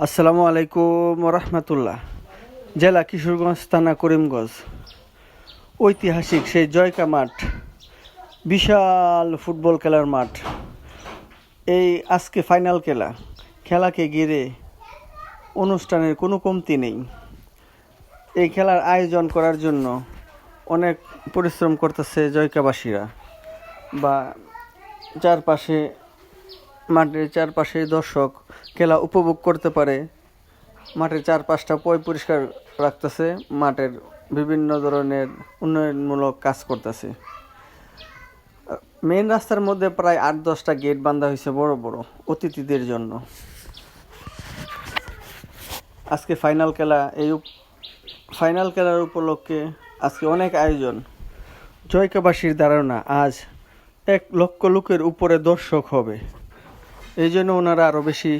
আসসালামু আলাইকুম রহমতুল্লাহ। জেলা কিশোরগঞ্জ, থানা করিমগঞ্জ। ঐতিহাসিক সেই জয়কা মাঠ, বিশাল ফুটবল খেলার মাঠ। এই আজকে ফাইনাল খেলাকে ঘিরে অনুষ্ঠানের কোনো কমতি নেই। এই খেলার আয়োজন করার জন্য অনেক পরিশ্রম করতেছে জয়কাবাসীরা, বা মাঠের চারপাশে দর্শক খেলা উপভোগ করতে পারে। মাঠের চারপাশটা পরিষ্কার রাখতেছে, মাঠের বিভিন্ন ধরনের উন্নয়নমূলক কাজ করতেছে। মেন রাস্তার মধ্যে প্রায় 8-10টা গেট বাঁধা হয়েছে বড় বড় অতিথিদের জন্য। আজকে ফাইনাল খেলার উপলক্ষে আজকে অনেক আয়োজন। জয়কাবাসীর ধারণা আজ 1 লক্ষ লোকের উপরে দর্শক হবে। এই জন্য ওনারা আরও বেশি